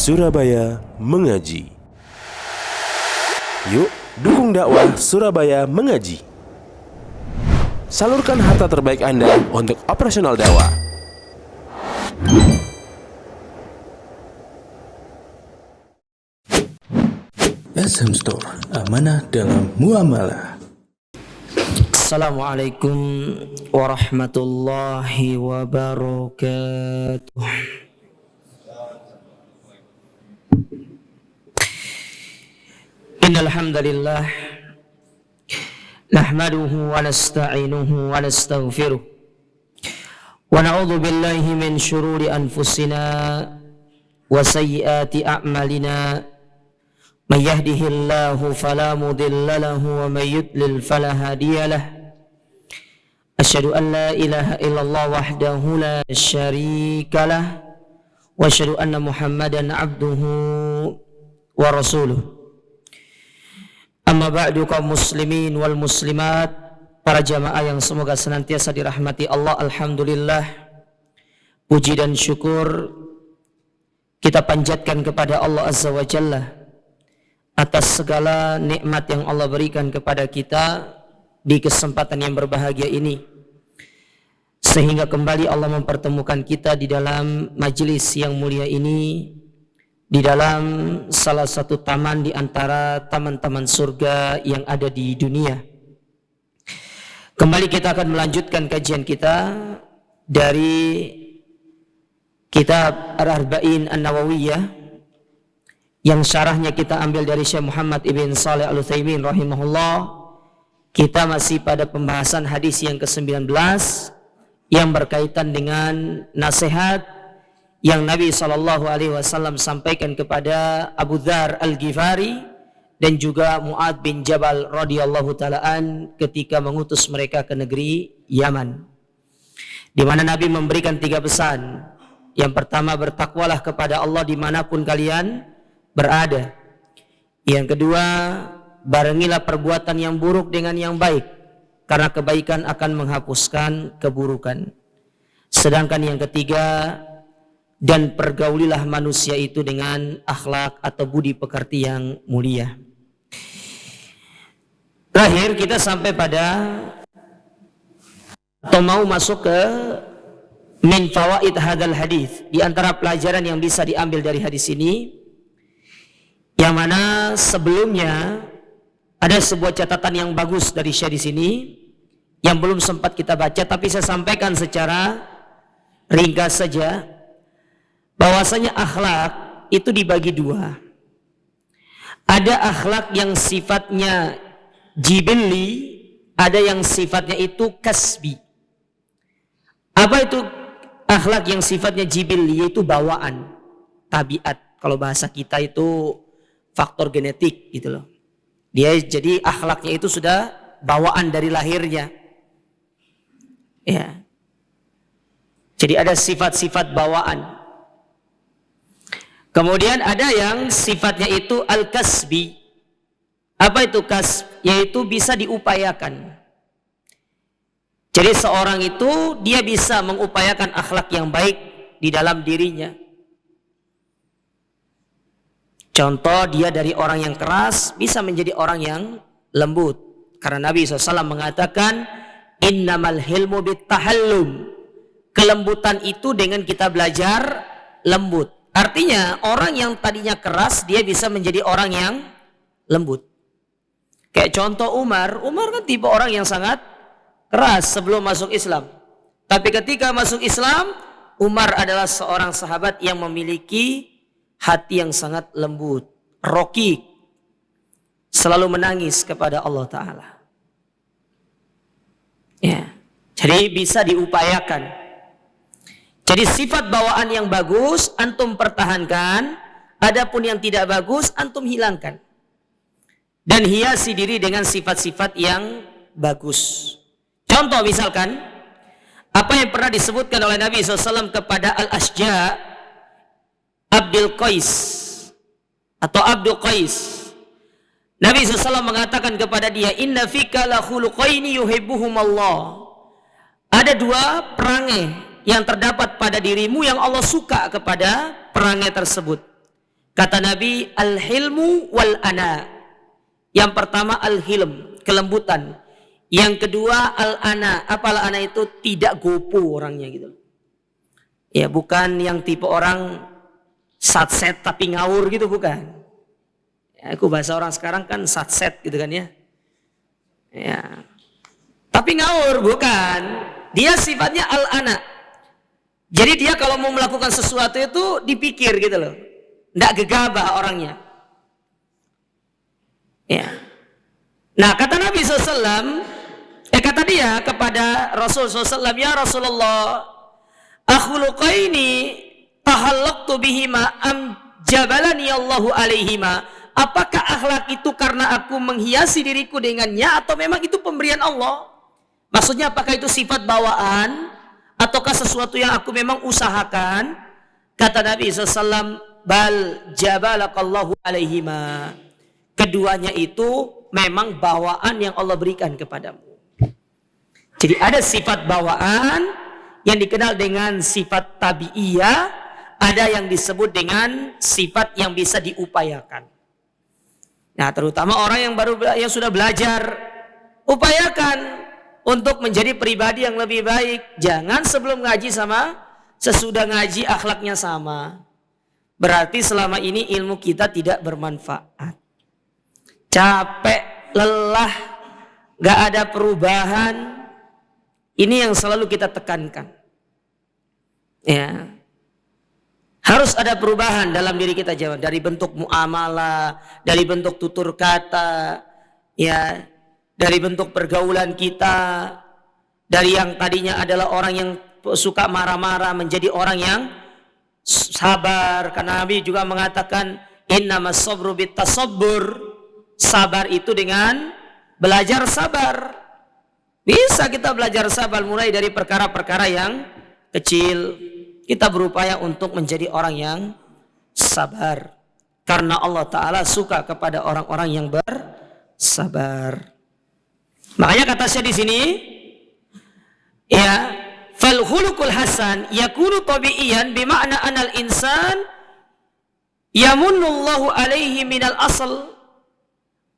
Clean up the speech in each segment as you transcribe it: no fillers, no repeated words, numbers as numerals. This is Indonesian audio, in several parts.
Surabaya Mengaji. Yuk, dukung dakwah Surabaya Mengaji. Salurkan harta terbaik Anda untuk operasional dakwah. SM Store, amanah dalam muamalah. Assalamualaikum warahmatullahi wabarakatuh. Innal hamdalillah nahmaduhu wa nasta'inuhu wa nastaghfiruh wa na'udzu billahi min shururi anfusina wa sayyiati a'malina. Man yahdihillahu fala mudilla lahu wa man yudlil fala hadiya lahu. Asyhadu an la ilaha illallah wahdahu la syarika lah wa asyhadu anna Muhammadan abduhu wa rasuluh. Amma ba'du, kaum muslimin wal muslimat, para jamaah yang semoga senantiasa dirahmati Allah. Alhamdulillah, puji dan syukur kita panjatkan kepada Allah Azza wa Jalla atas segala nikmat yang Allah berikan kepada kita di kesempatan yang berbahagia ini, sehingga kembali Allah mempertemukan kita di dalam majelis yang mulia ini, di dalam salah satu taman di antara taman-taman surga yang ada di dunia. Kembali kita akan melanjutkan kajian kita dari kitab Ar-Arba'in An-Nawawiyah yang syarahnya kita ambil dari Syekh Muhammad ibn Shalih Al-Utsaimin rahimahullah. Kita masih pada pembahasan hadis yang ke-19 yang berkaitan dengan nasihat yang Nabi SAW sampaikan kepada Abu Dzar Al-Ghifari dan juga Mu'adz bin Jabal radhiyallahu ta'alaan ketika mengutus mereka ke negeri Yaman, di mana Nabi memberikan 3 pesan. Yang pertama, bertakwalah kepada Allah dimanapun kalian berada. Yang kedua, barengilah perbuatan yang buruk dengan yang baik, karena kebaikan akan menghapuskan keburukan. Sedangkan yang ketiga, dan pergaulilah manusia itu dengan akhlak atau budi pekerti yang mulia. Terakhir kita sampai pada atau mau masuk ke min fawaid hadal hadis, di antara pelajaran yang bisa diambil dari hadis ini, yang mana sebelumnya ada sebuah catatan yang bagus dari Syekh di sini yang belum sempat kita baca, tapi saya sampaikan secara ringkas saja, bahwasanya akhlak itu dibagi 2. Ada akhlak yang sifatnya jibilli, ada yang sifatnya itu kasbi. Apa itu akhlak yang sifatnya jibilli? Yaitu bawaan, tabiat. Kalau bahasa kita itu faktor genetik gitu loh. Dia jadi akhlaknya itu sudah bawaan dari lahirnya. Ya. Jadi ada sifat-sifat bawaan. Kemudian ada yang sifatnya itu al-kasbi. Apa itu kasb? Yaitu bisa diupayakan. Jadi seorang itu dia bisa mengupayakan akhlak yang baik di dalam dirinya. Contoh, dia dari orang yang keras bisa menjadi orang yang lembut. Karena Nabi SAW mengatakan, innamal hilmu bittahallum. Kelembutan itu dengan kita belajar lembut. Artinya orang yang tadinya keras dia bisa menjadi orang yang lembut. Kayak contoh Umar kan tipe orang yang sangat keras sebelum masuk Islam. Tapi ketika masuk Islam, Umar adalah seorang sahabat yang memiliki hati yang sangat lembut, roqiq, selalu menangis kepada Allah Ta'ala. Ya, jadi bisa diupayakan. Jadi sifat bawaan yang bagus antum pertahankan, adapun yang tidak bagus antum hilangkan. Dan hiasi diri dengan sifat-sifat yang bagus. Contoh misalkan, apa yang pernah disebutkan oleh Nabi SAW kepada Al-Asja Abdul Qais atau Abdul Qais. Nabi SAW mengatakan kepada dia, inna fika la khuluqaini yuhibbuhumallah. Ada 2 perangai yang terdapat pada dirimu yang Allah suka kepada perangai tersebut. Kata Nabi, al-hilmu wal ana. Yang pertama al-hilm, kelembutan. Yang kedua al-ana. Apa al-ana itu? Tidak gopo orangnya gitu. Ya, bukan yang tipe orang satset tapi ngawur gitu, bukan. Ya, aku bahasa orang sekarang kan satset gitu kan ya. Ya. Tapi ngawur, bukan. Dia sifatnya al-ana. Jadi dia kalau mau melakukan sesuatu itu dipikir gitu loh. Nggak gegabah orangnya. Ya. Nah kata Nabi SAW, kata dia kepada Rasul SAW, ya Rasulullah, akhuluqaini tahallaqtu bihima am jabalani Allahu alaihima. Apakah akhlak itu karena aku menghiasi diriku dengannya atau memang itu pemberian Allah? Maksudnya apakah itu sifat bawaan ataukah sesuatu yang aku memang usahakan? Kata Nabi SAW, bal jabalakallahu alaihima. Keduanya itu memang bawaan yang Allah berikan kepadamu. Jadi ada sifat bawaan yang dikenal dengan sifat tabi'iyah, ada yang disebut dengan sifat yang bisa diupayakan. Nah, terutama orang yang sudah belajar, upayakan untuk menjadi pribadi yang lebih baik. Jangan sebelum ngaji sama sesudah ngaji akhlaknya sama. Berarti selama ini ilmu kita tidak bermanfaat. Capek, lelah, gak ada perubahan. Ini yang selalu kita tekankan. Ya. Harus ada perubahan dalam diri kita, jawab, dari bentuk muamalah, dari bentuk tutur kata, ya, dari bentuk pergaulan kita, dari yang tadinya adalah orang yang suka marah-marah menjadi orang yang sabar. Karena Nabi juga mengatakan innamas sabru bitasabbur. Sabar itu dengan belajar sabar. Bisa kita belajar sabar mulai dari perkara-perkara yang kecil. Kita berupaya untuk menjadi orang yang sabar. Karena Allah Ta'ala suka kepada orang-orang yang bersabar. Makanya kata saya di sini, ya, fal khuluqul hasan yakunu tabi'iyan bima'na anal insan yamunullahu alaihi minal asal.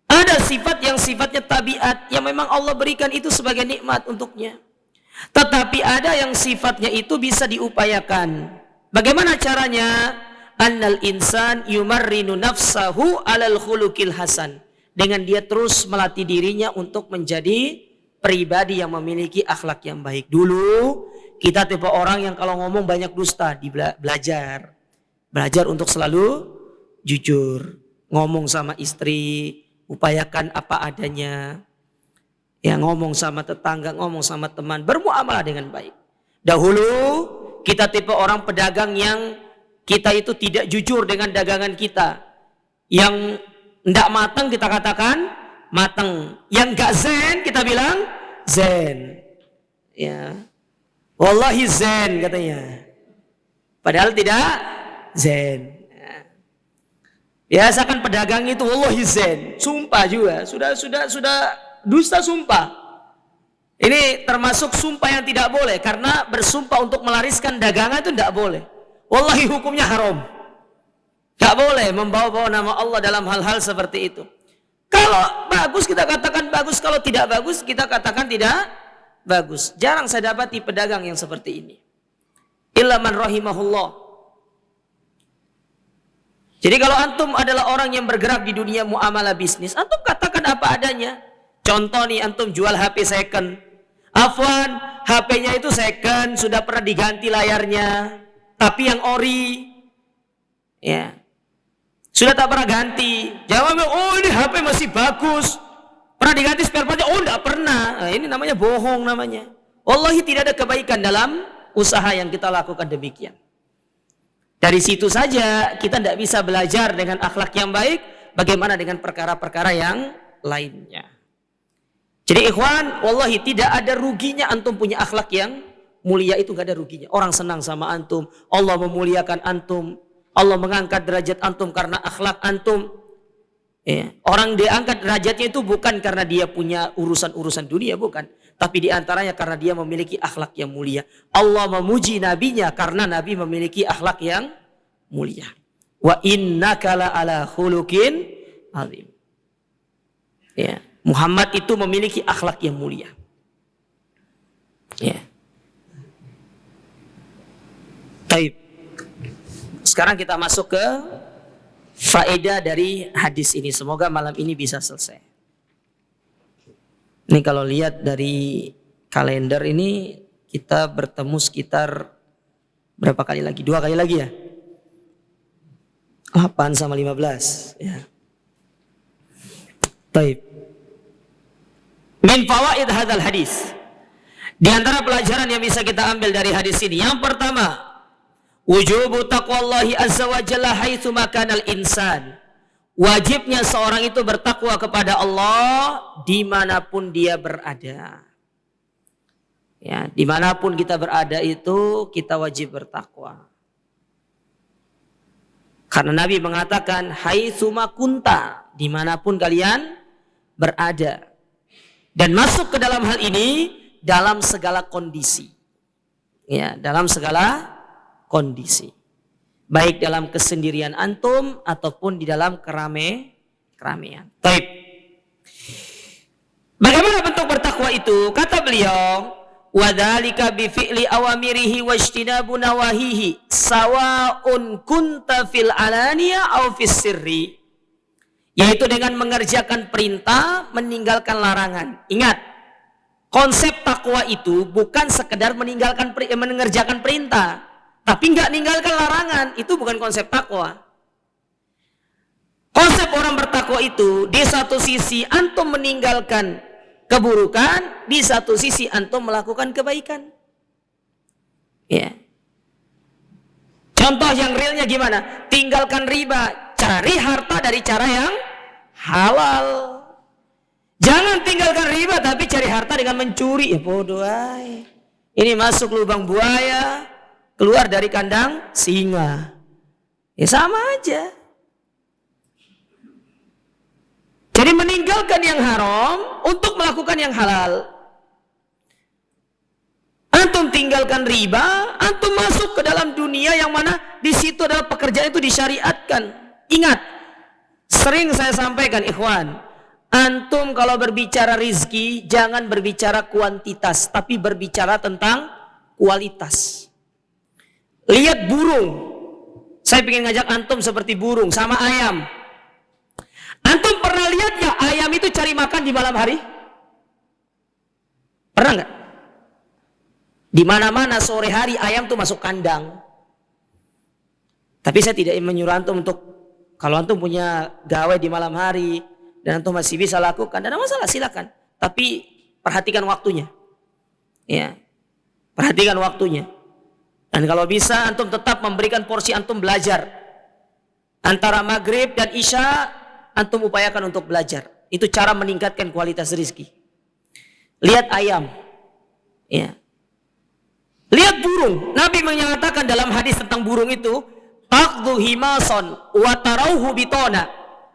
Ada sifat yang sifatnya tabiat yang memang Allah berikan itu sebagai nikmat untuknya. Tetapi ada yang sifatnya itu bisa diupayakan. Bagaimana caranya? Annal insan yumarrinu nafsahu alal khuluqil hasan. Dengan dia terus melatih dirinya untuk menjadi pribadi yang memiliki akhlak yang baik. Dulu kita tipe orang yang kalau ngomong banyak dusta, belajar. Belajar untuk selalu jujur. Ngomong sama istri, upayakan apa adanya. Ya, ngomong sama tetangga, ngomong sama teman, bermuamalah dengan baik. Dahulu kita tipe orang pedagang yang kita itu tidak jujur dengan dagangan kita. Yang tidak matang kita katakan matang. Yang gak zen kita bilang zen. Ya, wallahi zen katanya. Padahal tidak zen. Biasakan pedagang itu wallahi zen, sumpah juga, sudah dusta sumpah. Ini termasuk sumpah yang tidak boleh, karena bersumpah untuk melariskan dagangan itu tidak boleh. Wallahi hukumnya haram. Tidak boleh membawa-bawa nama Allah dalam hal-hal seperti itu. Kalau bagus kita katakan bagus, kalau tidak bagus kita katakan tidak bagus. Jarang saya dapati pedagang yang seperti ini. Illa man rahimahullah. Jadi kalau antum adalah orang yang bergerak di dunia muamalah bisnis, antum katakan apa adanya. Contoh nih, antum jual HP second. Afwan, HP-nya itu second, sudah pernah diganti layarnya, tapi yang ori. Ya. Sudah tak pernah ganti. Jawabnya, oh ini HP masih bagus. Pernah diganti spare partnya? Oh enggak pernah. Nah, ini namanya bohong namanya. Wallahi tidak ada kebaikan dalam usaha yang kita lakukan demikian. Dari situ saja kita tidak bisa belajar dengan akhlak yang baik. Bagaimana dengan perkara-perkara yang lainnya. Jadi ikhwan, wallahi tidak ada ruginya antum punya akhlak yang mulia, itu gak ada ruginya. Orang senang sama antum, Allah memuliakan antum, Allah mengangkat derajat antum karena akhlak antum. Ya. Orang diangkat derajatnya itu bukan karena dia punya urusan-urusan dunia, bukan. Tapi diantaranya karena dia memiliki akhlak yang mulia. Allah memuji nabinya karena nabi memiliki akhlak yang mulia. Wa innaka la ala khuluqin azim. Ya, Muhammad itu memiliki akhlak yang mulia. Ya. Baik. Sekarang kita masuk ke faedah dari hadis ini. Semoga malam ini bisa selesai. Ini kalau lihat dari kalender ini kita bertemu sekitar berapa kali lagi? 2 kali lagi ya? 8 sama 15 ya. Baik. Min fawaid hadzal hadis. Di antara pelajaran yang bisa kita ambil dari hadis ini, yang pertama, wujubu taqwallahi azza wa jalla haitsu makanal insan. Wajibnya seorang itu bertakwa kepada Allah dimanapun dia berada. Ya, dimanapun kita berada itu kita wajib bertakwa. Karena Nabi mengatakan, haitsu ma kunta, dimanapun kalian berada. Dan masuk ke dalam hal ini dalam segala kondisi. Ya, dalam segala kondisi. Baik dalam kesendirian antum ataupun di dalam keramaian. Baik. Bagaimana bentuk bertakwa itu? Kata beliau, wadzalika bi fi'li awamirihi wajtinabu nawahihi sawaun kunta fil alaniya aw fis sirri. Yaitu dengan mengerjakan perintah, meninggalkan larangan. Ingat, konsep takwa itu bukan sekedar mengerjakan perintah, tapi enggak meninggalkan larangan. Itu bukan konsep takwa. Konsep orang bertakwa itu, di satu sisi antum meninggalkan keburukan, di satu sisi antum melakukan kebaikan. Ya. Contoh yang realnya gimana? Tinggalkan riba, cari harta dari cara yang halal. Jangan tinggalkan riba tapi cari harta dengan mencuri. Ya bodoh ay. Ini masuk lubang buaya, keluar dari kandang singa. Ya sama aja. Jadi meninggalkan yang haram untuk melakukan yang halal. Antum tinggalkan riba, antum masuk ke dalam dunia yang mana di situ adalah pekerjaan itu disyariatkan. Ingat, sering saya sampaikan ikhwan, antum kalau berbicara rizki jangan berbicara kuantitas, tapi berbicara tentang kualitas. Lihat burung. Saya ingin ngajak antum seperti burung sama ayam. Antum pernah lihat ya ayam itu cari makan di malam hari? Pernah nggak? Di mana-mana sore hari ayam tuh masuk kandang. Tapi saya tidak menyuruh antum untuk, kalau antum punya gawe di malam hari dan antum masih bisa lakukan, tidak ada masalah, silakan. Tapi perhatikan waktunya. Ya. Perhatikan waktunya. Dan kalau bisa antum tetap memberikan porsi antum belajar. Antara maghrib dan isya antum upayakan untuk belajar. Itu cara meningkatkan kualitas rezeki. Lihat ayam. Ya. Lihat burung. Nabi menyatakan dalam hadis tentang burung itu, taqdu himason wa tarauhu bitona.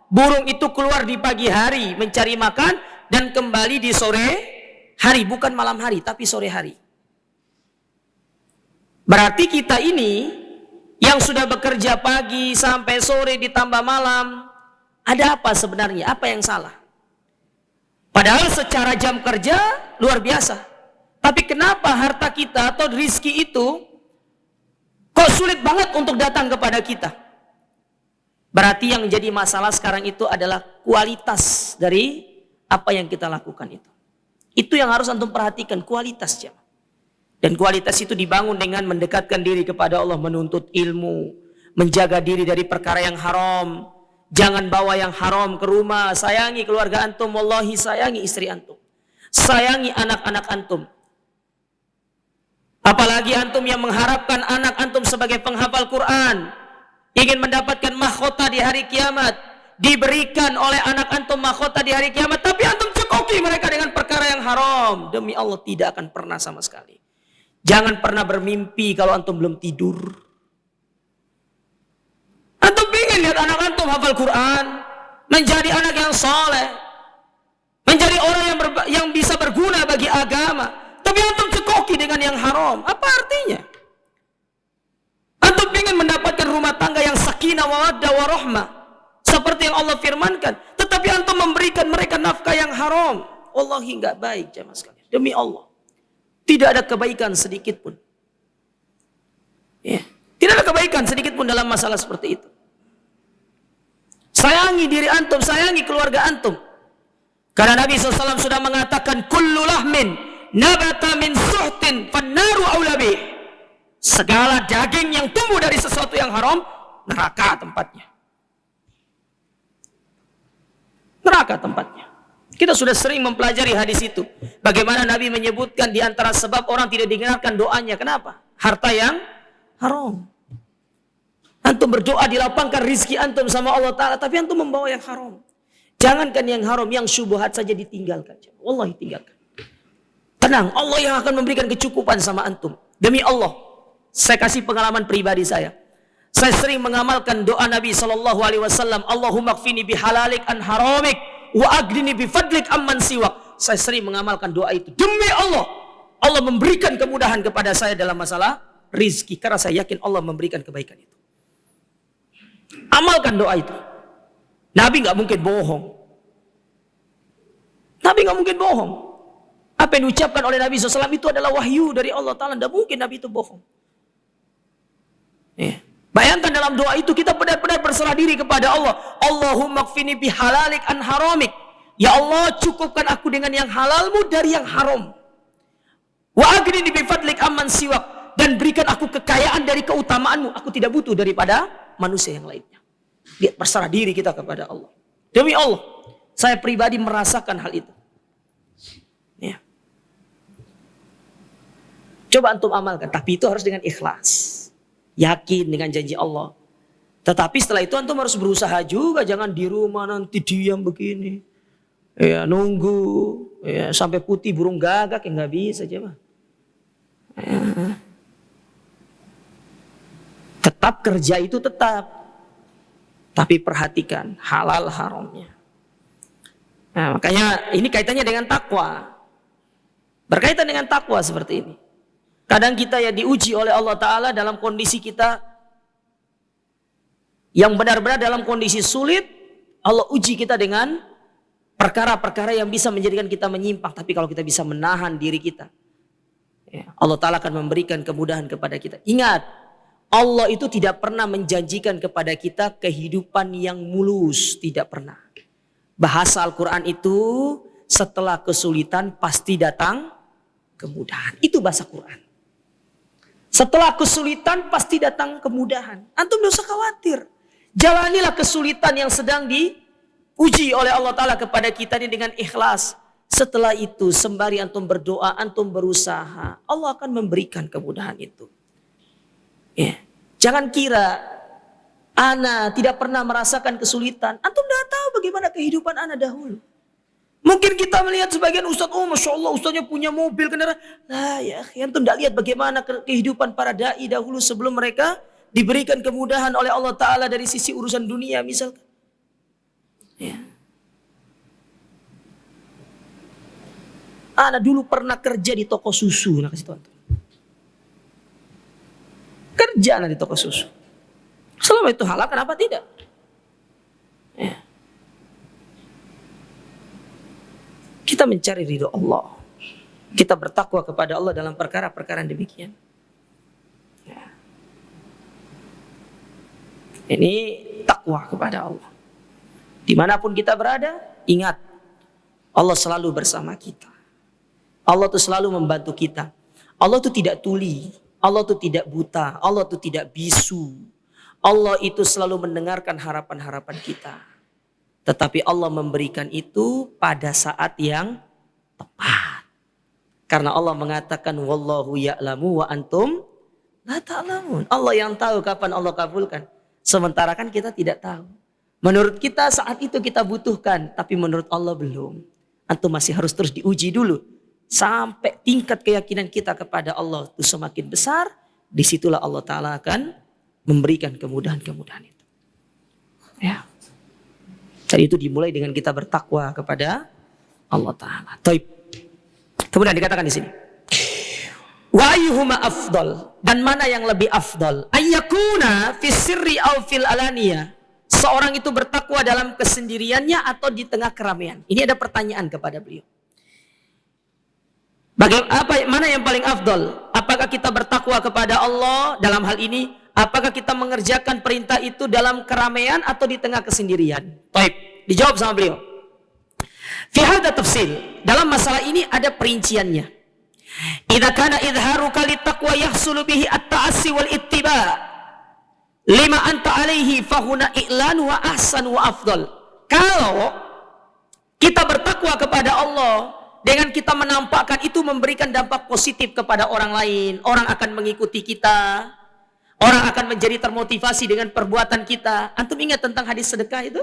Burung itu keluar di pagi hari mencari makan dan kembali di sore hari, bukan malam hari tapi sore hari. Berarti kita ini yang sudah bekerja pagi sampai sore ditambah malam, ada apa sebenarnya? Apa yang salah? Padahal secara jam kerja luar biasa. Tapi kenapa harta kita atau rizki itu kok sulit banget untuk datang kepada kita? Berarti yang jadi masalah sekarang itu adalah kualitas dari apa yang kita lakukan itu. Itu yang harus antum perhatikan, kualitas jemaah. Dan kualitas itu dibangun dengan mendekatkan diri kepada Allah, menuntut ilmu, menjaga diri dari perkara yang haram. Jangan bawa yang haram ke rumah. Sayangi keluarga antum, wallahi sayangi istri antum. Sayangi anak-anak antum. Apalagi antum yang mengharapkan anak antum sebagai penghafal Quran, ingin mendapatkan mahkota di hari kiamat, diberikan oleh anak antum mahkota di hari kiamat, tapi antum cekoki mereka dengan perkara yang haram. Demi Allah tidak akan pernah sama sekali. Jangan pernah bermimpi kalau antum belum tidur. Antum ingin lihat anak antum hafal Quran, menjadi anak yang soleh, menjadi orang yang bisa berguna bagi agama. Tapi antum cekoki dengan yang haram. Apa artinya? Antum ingin mendapatkan rumah tangga yang sakinah sakina mawaddah warahmah. Seperti yang Allah firmankan. Tetapi antum memberikan mereka nafkah yang haram. Wallahi enggak baik jemaah sekalian. Demi Allah. Tidak ada kebaikan sedikit pun. Ya. Tidak ada kebaikan sedikit pun dalam masalah seperti itu. Sayangi diri antum, sayangi keluarga antum. Karena Nabi SAW sudah mengatakan, kullu lahmin nabata min suhtin fannaru aula bih. Segala daging yang tumbuh dari sesuatu yang haram, neraka tempatnya. Neraka tempatnya. Kita sudah sering mempelajari hadis itu. Bagaimana Nabi menyebutkan di antara sebab orang tidak didengarkan doanya. Kenapa? Harta yang haram. Antum berdoa dilapangkan rizki antum sama Allah Ta'ala, tapi antum membawa yang haram. Jangankan yang haram, yang syubhat saja ditinggalkan. Wallahi tinggalkan. Tenang, Allah yang akan memberikan kecukupan sama antum. Demi Allah, saya kasih pengalaman pribadi saya. Saya sering mengamalkan doa Nabi SAW. Allahumma kfini bihalalik an haramik, wa agdini bifadlik amman siwak. Saya sering mengamalkan doa itu. Demi Allah, Allah memberikan kemudahan kepada saya dalam masalah rizki. Karena saya yakin Allah memberikan kebaikan itu. Amalkan doa itu. Nabi nggak mungkin bohong. Nabi nggak mungkin bohong. Apa yang diucapkan oleh Nabi SAW itu adalah wahyu dari Allah Ta'ala. Tidak mungkin Nabi itu bohong. Ya. Bayangkan dalam doa itu kita benar-benar berserah diri kepada Allah. Allahumma kfini bihalalik an haramik. Ya Allah, cukupkan aku dengan yang halalmu dari yang haram. Wa aghnini bifadlik amman siwak. Dan berikan aku kekayaan dari keutamaanmu. Aku tidak butuh daripada manusia yang lainnya. Dia berserah diri kita kepada Allah. Demi Allah, saya pribadi merasakan hal itu. Ya. Coba antum amalkan, tapi itu harus dengan ikhlas. Yakin dengan janji Allah. Tetapi setelah itu antum harus berusaha juga, jangan di rumah nanti diam begini. Ya, nunggu ya, sampai putih burung gagak, ya nggak bisa aja mah. Ya. Tetap kerja itu tetap. Tapi perhatikan halal haramnya. Nah, makanya ini kaitannya dengan takwa. Berkaitan dengan takwa seperti ini. Kadang kita ya diuji oleh Allah Ta'ala dalam kondisi kita yang benar-benar dalam kondisi sulit. Allah uji kita dengan perkara-perkara yang bisa menjadikan kita menyimpang. Tapi kalau kita bisa menahan diri kita, ya, Allah Ta'ala akan memberikan kemudahan kepada kita. Ingat, Allah itu tidak pernah menjanjikan kepada kita kehidupan yang mulus. Tidak pernah. Bahasa Al-Quran itu setelah kesulitan pasti datang kemudahan. Itu bahasa Quran. Setelah kesulitan pasti datang kemudahan. Antum tidak usah khawatir. Jalanilah kesulitan yang sedang diuji oleh Allah Ta'ala kepada kita ini dengan ikhlas. Setelah itu sembari antum berdoa, antum berusaha, Allah akan memberikan kemudahan itu. Ya. Jangan kira ana tidak pernah merasakan kesulitan. Antum tidak tahu bagaimana kehidupan ana dahulu. Mungkin kita melihat sebagian ustaz, oh masya Allah ustaznya punya mobil, kendaraan. Nah ya, antum tidak lihat bagaimana kehidupan para dai dahulu sebelum mereka diberikan kemudahan oleh Allah Ta'ala dari sisi urusan dunia misalkan. Ya. Ana dulu pernah kerja di toko susu, nah kasih tahu antum. Kerja di toko susu. Selama itu halal, kenapa tidak? Ya. Kita mencari ridho Allah. Kita bertakwa kepada Allah dalam perkara-perkara demikian. Ya. Ini takwa kepada Allah. Dimanapun kita berada, ingat Allah selalu bersama kita. Allah itu selalu membantu kita. Allah itu tidak tuli. Allah itu tidak buta, Allah itu tidak bisu. Allah itu selalu mendengarkan harapan-harapan kita. Tetapi Allah memberikan itu pada saat yang tepat. Karena Allah mengatakan wallahu ya'lamu wa antum la ta'lamun. Allah yang tahu kapan Allah kabulkan. Sementara kan kita tidak tahu. Menurut kita saat itu kita butuhkan, tapi menurut Allah belum. Antum masih harus terus diuji dulu. Sampai tingkat keyakinan kita kepada Allah itu semakin besar, disitulah Allah Ta'ala akan memberikan kemudahan-kemudahan itu. Ya. Jadi itu dimulai dengan kita bertakwa kepada Allah Ta'ala. Taib. Kemudian dikatakan di sini. Wa ayyuhuma afdal, dan mana yang lebih afdal? Ayyakuna fis sirri aw fil alaniyah. Seorang itu bertakwa dalam kesendiriannya atau di tengah keramaian. Ini ada pertanyaan kepada beliau. Mana yang paling afdal? Apakah kita bertakwa kepada Allah dalam hal ini? Apakah kita mengerjakan perintah itu dalam keramaian atau di tengah kesendirian? Baik, dijawab sama beliau. Fi hadza tafsil. Dalam masalah ini ada perinciannya. Idza kana idharuka littaqwa yahsulu bihi at-ta'assi wal ittiba' lima anta alaihi fahuna i'lan wa ahsan wa afdal. Kalau kita bertakwa kepada Allah dengan kita menampakkan itu memberikan dampak positif kepada orang lain, orang akan mengikuti kita, orang akan menjadi termotivasi dengan perbuatan kita. Antum ingat tentang hadis sedekah itu?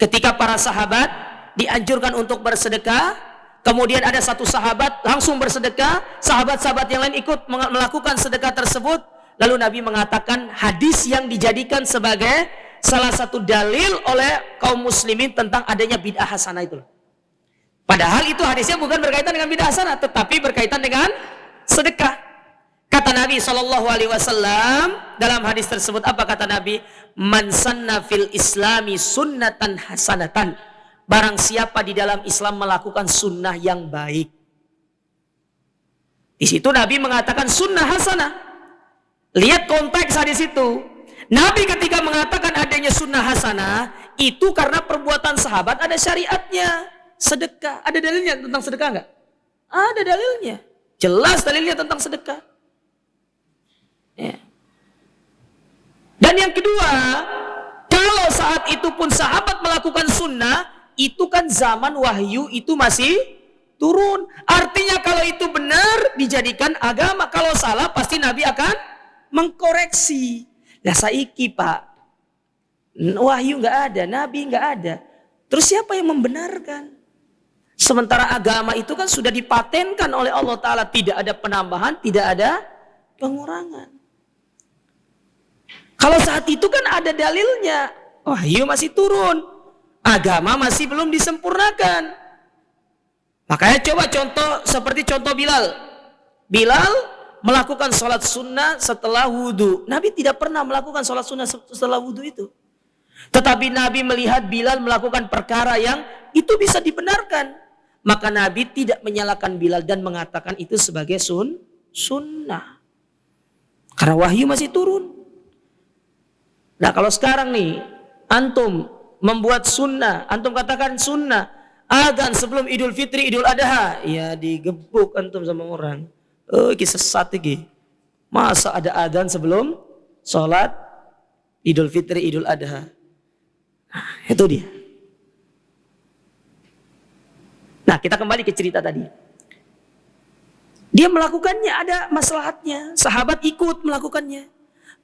Ketika para sahabat dianjurkan untuk bersedekah, kemudian ada satu sahabat langsung bersedekah, sahabat-sahabat yang lain ikut melakukan sedekah tersebut. Lalu Nabi mengatakan hadis yang dijadikan sebagai salah satu dalil oleh kaum muslimin tentang adanya bid'ah hasanah itu. Padahal itu hadisnya bukan berkaitan dengan bid'ah hasanah, tetapi berkaitan dengan sedekah. Kata Nabi SAW dalam hadis tersebut, apa kata Nabi? Man sanna fil islami sunnatan hasanatan. Barang siapa di dalam Islam melakukan sunnah yang baik. Di situ Nabi mengatakan sunnah hasanah. Lihat konteks hadis itu. Nabi ketika mengatakan adanya sunnah hasanah, itu karena perbuatan sahabat ada syariatnya. Sedekah. Ada dalilnya tentang sedekah enggak? Ada dalilnya. Jelas dalilnya tentang sedekah. Ya. Dan yang kedua, kalau saat itu pun sahabat melakukan sunnah, itu kan zaman wahyu itu masih turun. Artinya kalau itu benar dijadikan agama. Kalau salah pasti Nabi akan mengkoreksi. Nah saiki Pak, wahyu nggak ada, Nabi nggak ada. Terus siapa yang membenarkan? Sementara agama itu kan sudah dipatenkan oleh Allah Ta'ala. Tidak ada penambahan, tidak ada pengurangan. Kalau saat itu kan ada dalilnya. Wahyu masih turun. Agama masih belum disempurnakan. Makanya coba contoh seperti contoh Bilal. Bilal melakukan sholat sunnah setelah wudhu. Nabi tidak pernah melakukan sholat sunnah setelah wudhu itu. Tetapi Nabi melihat Bilal melakukan perkara yang itu bisa dibenarkan. Maka Nabi tidak menyalahkan Bilal dan mengatakan itu sebagai sunnah. Karena wahyu masih turun. Nah kalau sekarang nih, antum membuat sunnah, antum katakan sunnah, adzan sebelum Idul Fitri, Idul Adha, ya digebuk antum sama orang. Oh, ini sesat iki. Masa ada adzan sebelum sholat Idul Fitri, Idul Adha? Nah, itu dia. Nah, kita kembali ke cerita tadi. Dia melakukannya, ada maslahatnya. Sahabat ikut melakukannya.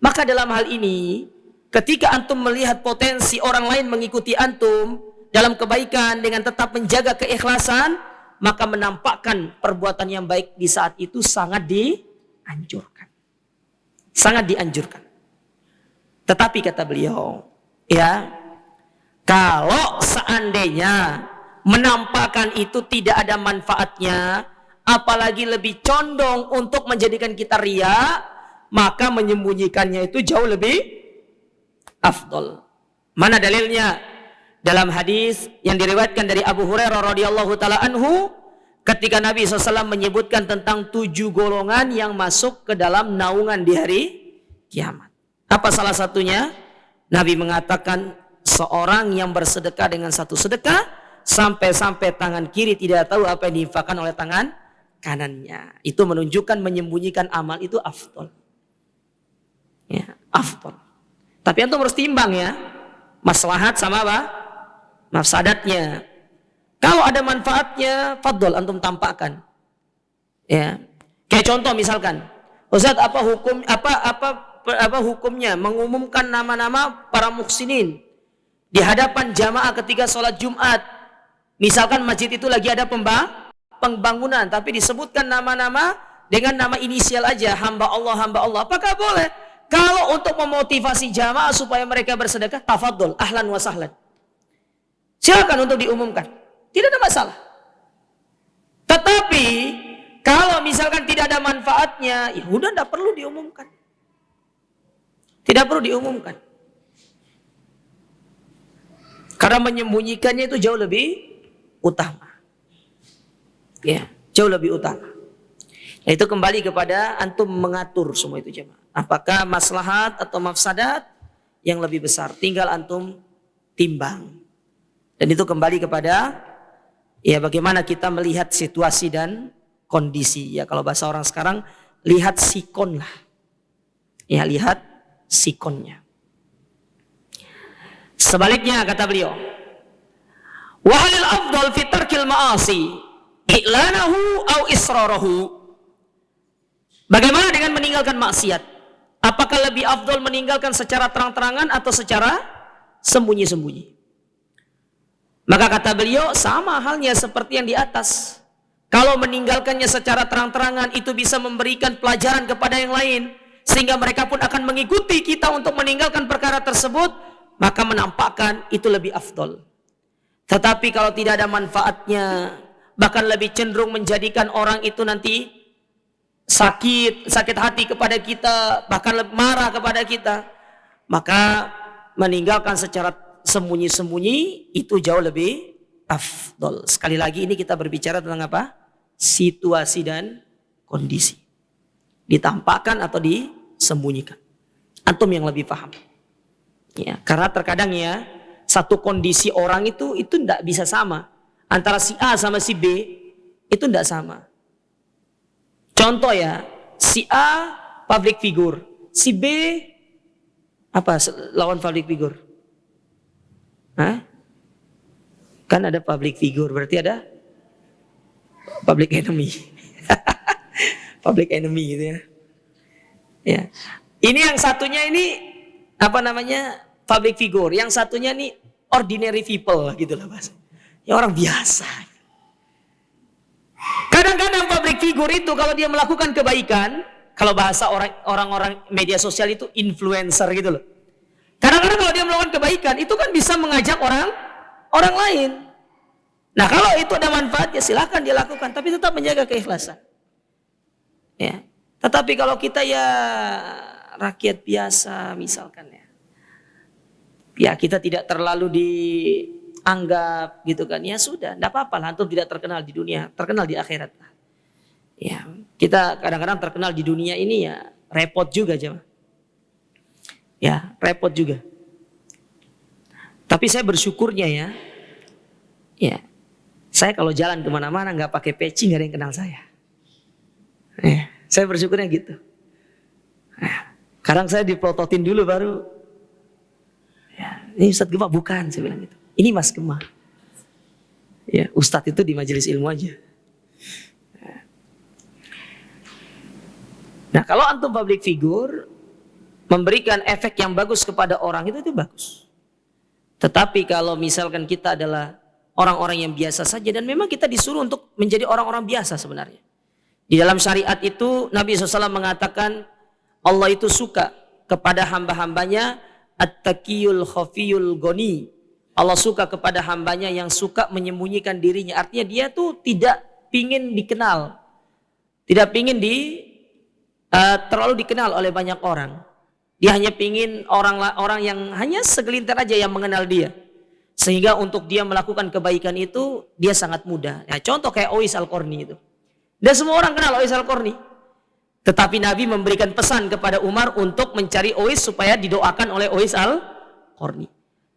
Maka dalam hal ini, ketika antum melihat potensi orang lain mengikuti antum dalam kebaikan dengan tetap menjaga keikhlasan, maka menampakkan perbuatan yang baik di saat itu sangat dianjurkan. Sangat dianjurkan. Tetapi kata beliau, ya, kalau seandainya menampakkan itu tidak ada manfaatnya, apalagi lebih condong untuk menjadikan kita riya, maka menyembunyikannya itu jauh lebih afdol. Mana dalilnya? Dalam hadis yang diriwayatkan dari Abu Hurairah radhiyallahu taala anhu, ketika Nabi SAW menyebutkan tentang 7 golongan yang masuk ke dalam naungan di hari kiamat. Apa salah satunya? Nabi mengatakan seorang yang bersedekah dengan satu sedekah sampai-sampai tangan kiri tidak tahu apa yang diinfakkan oleh tangan kanannya. Itu menunjukkan menyembunyikan amal itu afdol. Ya, afdol. Tapi antum harus timbang ya, maslahat sama apa? Mafsadatnya. Kalau ada manfaatnya, fadl antum tampakkan. Ya. Kayak contoh misalkan, Ustaz apa hukumnya mengumumkan nama-nama para muhsinin di hadapan jamaah ketika sholat Jumat? Misalkan masjid itu lagi ada pembangunan, tapi disebutkan nama-nama dengan nama inisial aja, hamba Allah, hamba Allah. Apakah boleh? Kalau untuk memotivasi jamaah supaya mereka bersedekah, tafadhol, ahlan wa sahlan. Silakan untuk diumumkan. Tidak ada masalah. Tetapi Kalau misalkan tidak ada manfaatnya, ya udah tidak perlu diumumkan. Tidak perlu diumumkan. Karena menyembunyikannya itu jauh lebih utama. Ya, jauh lebih utama. Nah, itu kembali kepada antum mengatur semua itu jemaah. Apakah maslahat atau mafsadat yang lebih besar? Tinggal antum timbang. Dan itu kembali kepada ya bagaimana kita melihat situasi dan kondisi. Ya kalau bahasa orang sekarang, lihat sikon lah. Ya lihat sikonnya. Sebaliknya kata beliau, wa halil afdal fi tarkil ma'asi i'lanahu au israrahu. Bagaimana dengan meninggalkan maksiat? Apakah lebih afdal meninggalkan secara terang-terangan atau secara sembunyi-sembunyi? Maka kata beliau sama halnya seperti yang di atas. Kalau meninggalkannya secara terang-terangan itu bisa memberikan pelajaran kepada yang lain, sehingga mereka pun akan mengikuti kita untuk meninggalkan perkara tersebut, maka menampakkan itu lebih afdol. Tetapi kalau tidak ada manfaatnya, bahkan lebih cenderung menjadikan orang itu nanti sakit hati kepada kita, bahkan marah kepada kita, maka meninggalkan secara sembunyi-sembunyi itu jauh lebih afdol. Sekali lagi ini kita berbicara tentang apa? Situasi dan kondisi. Ditampakkan atau disembunyikan. Antum yang lebih paham. Ya, karena terkadang ya satu kondisi orang itu tidak bisa sama. Antara si A sama si B itu tidak sama. Contoh ya, si A public figure, si B apa lawan public figure? Hah? Kan ada public figure, berarti ada public enemy. Public enemy gitu ya. Ya. Ini yang satunya ini apa namanya? Public figure. Yang satunya nih ordinary people gitu lah Mas. Ya orang biasa. Kadang-kadang public figure itu kalau dia melakukan kebaikan, kalau bahasa orang-orang media sosial itu influencer gitu loh. Kadang-kadang kalau dia melakukan kebaikan itu kan bisa mengajak orang lain. Nah, kalau itu ada manfaatnya silakan dia lakukan, tapi tetap menjaga keikhlasan. Ya. Tetapi kalau kita ya rakyat biasa misalkan ya kita tidak terlalu dianggap gitu kan, ya sudah, tidak apa-apa lah, antum tidak terkenal di dunia, terkenal di akhirat. Ya, kita kadang-kadang terkenal di dunia ini ya repot juga jemaah. Ya, repot juga. Tapi saya bersyukurnya ya, saya kalau jalan kemana-mana nggak pakai peci nggak ada yang kenal saya. Ya, saya bersyukurnya gitu. Kadang saya diprototin dulu baru. Ya, ini Ustadz Gemah bukan, saya bilang gitu. Ini Mas Gemah. Ya, Ustadz itu di majelis ilmu aja. Nah, kalau antum public figure memberikan efek yang bagus kepada orang itu bagus. Tetapi kalau misalkan kita adalah orang-orang yang biasa saja dan memang kita disuruh untuk menjadi orang-orang biasa sebenarnya. Di dalam syariat itu Nabi SAW mengatakan Allah itu suka kepada hamba-hambanya at-taqiyul khafiyul goni. Allah suka kepada hambanya yang suka menyembunyikan dirinya. Artinya dia tuh tidak pingin dikenal. Tidak pingin terlalu dikenal oleh banyak orang. Dia hanya pingin orang yang hanya segelintir aja yang mengenal dia. Sehingga untuk dia melakukan kebaikan itu dia sangat mudah. Ya, contoh kayak Uwais Al-Qarni itu. Dan semua orang kenal Uwais Al-Qarni. Tetapi Nabi memberikan pesan kepada Umar untuk mencari Uwais supaya didoakan oleh Uwais Al-Qarni.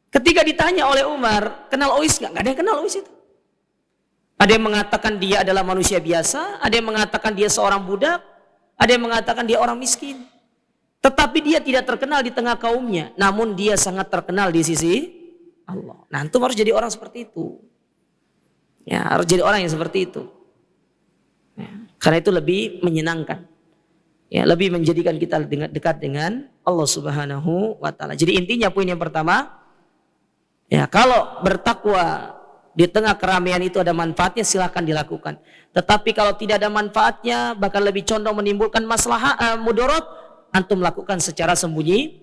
Ketika ditanya oleh Umar, kenal Uwais nggak? Nggak ada yang kenal Uwais itu. Ada yang mengatakan dia adalah manusia biasa, ada yang mengatakan dia seorang budak, ada yang mengatakan dia orang miskin. Tetapi dia tidak terkenal di tengah kaumnya, namun dia sangat terkenal di sisi Allah. Nah, antum harus jadi orang seperti itu. Ya, harus jadi orang yang seperti itu. Ya, karena itu lebih menyenangkan. Ya, lebih menjadikan kita dekat dengan Allah Subhanahu wa taala. Jadi intinya poin yang pertama, ya kalau bertakwa di tengah keramaian itu ada manfaatnya silakan dilakukan. Tetapi kalau tidak ada manfaatnya bahkan lebih condong menimbulkan masalah mudarat, antum lakukan secara sembunyi.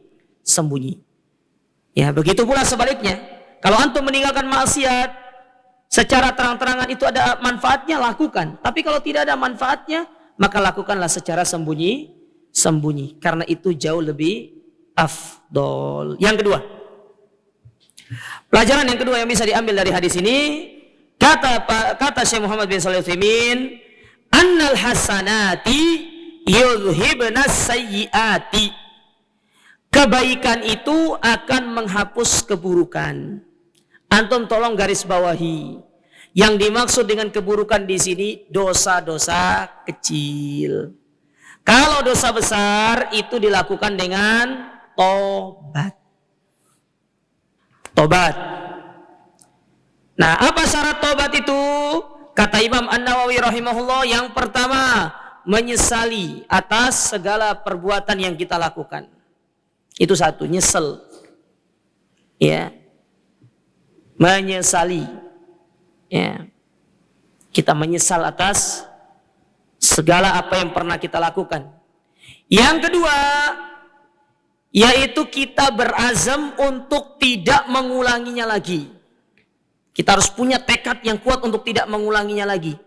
Ya, begitu pula sebaliknya. Kalau antum meninggalkan maksiat secara terang-terangan itu ada manfaatnya, lakukan. Tapi kalau tidak ada manfaatnya, maka lakukanlah secara sembunyi. Karena itu jauh lebih afdol. Yang kedua, pelajaran yang kedua yang bisa diambil dari hadis ini, kata Syekh Muhammad bin Shalih Al-Utsaimin, annal hasanati yudhibnas sayyiati. Kebaikan itu akan menghapus keburukan. Antum tolong garis bawahi. Yang dimaksud dengan keburukan di sini dosa-dosa kecil. Kalau dosa besar itu dilakukan dengan tobat. Tobat. Nah, apa syarat tobat itu? Kata Imam An-Nawawi rahimahullah, yang pertama, menyesali atas segala perbuatan yang kita lakukan. Itu satu, nyesel. Ya. Menyesali. Ya. Kita menyesal atas segala apa yang pernah kita lakukan. Yang kedua, yaitu kita berazam untuk tidak mengulanginya lagi. Kita harus punya tekad yang kuat untuk tidak mengulanginya lagi.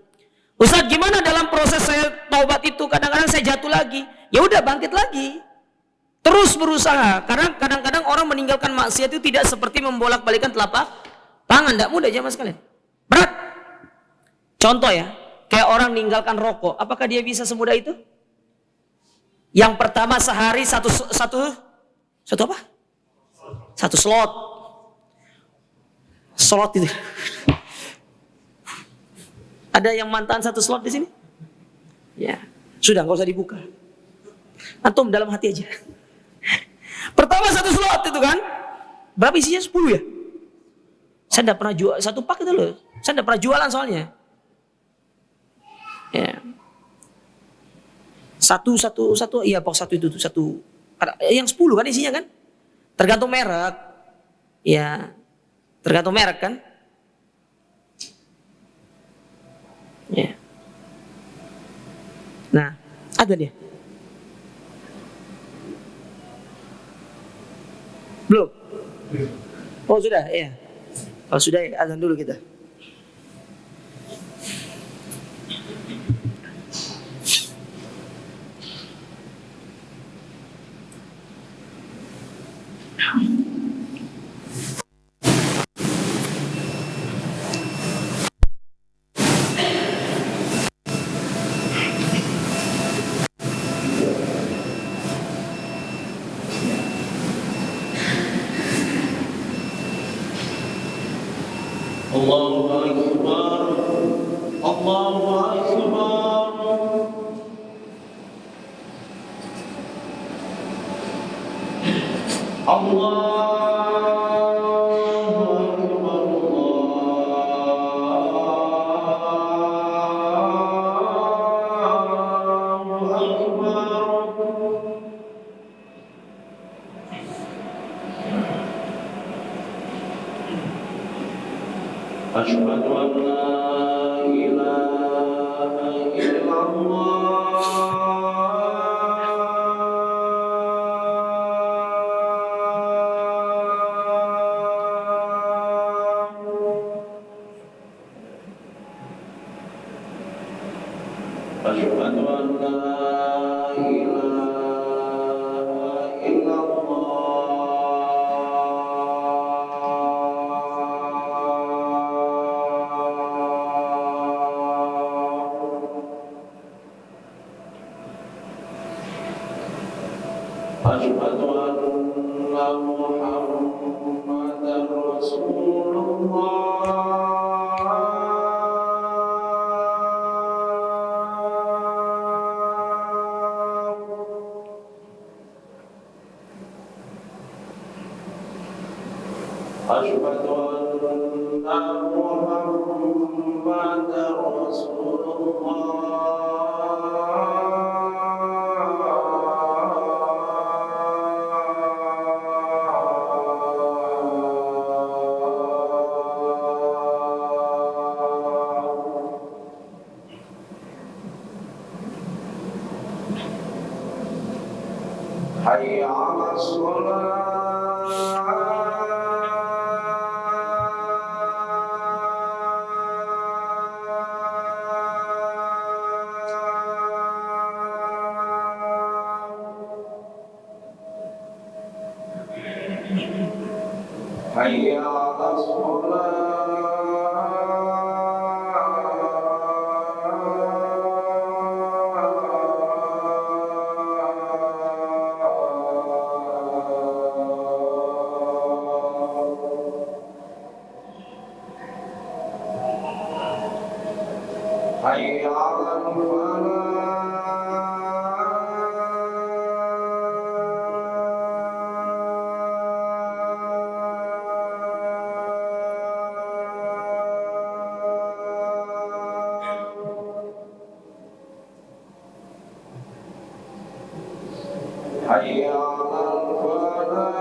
Ustaz, gimana dalam proses saya taubat itu? Kadang-kadang saya jatuh lagi. Ya udah, bangkit lagi. Terus berusaha. Karena kadang-kadang orang meninggalkan maksiat itu tidak seperti membolak-balikan telapak tangan. Tidak mudah jemaah sekalian. Berat. Contoh ya, kayak orang meninggalkan rokok. Apakah dia bisa semudah itu? Yang pertama sehari satu apa? Satu slot. Slot itu. Ada yang mantan satu slot di sini? Ya, sudah nggak usah dibuka. Antum dalam hati aja. Pertama satu slot itu kan, berapa isinya? 10 ya? Saya tidak pernah jual satu pak itu loh. Saya tidak pernah jualan soalnya. Ya. Satu, iya box satu itu satu. Yang 10 kan isinya kan? Tergantung merek. Ya, tergantung merek kan? Ya. Nah, ada dia. Belum? Oh sudah, ya. Kalau sudah, ya, azan dulu kita. Allahu Akbar, Allahu Akbar. Asyhadu an la ilaha illallah. Asyhadu an la ilaha illallah. Asyhadu anna Muhammadar Rasulullah. Asyhadu anna Muhammadar Rasulullah. Hayya 'alas shalah. حي على الصلاة حي على الفلاح حي على الفلاح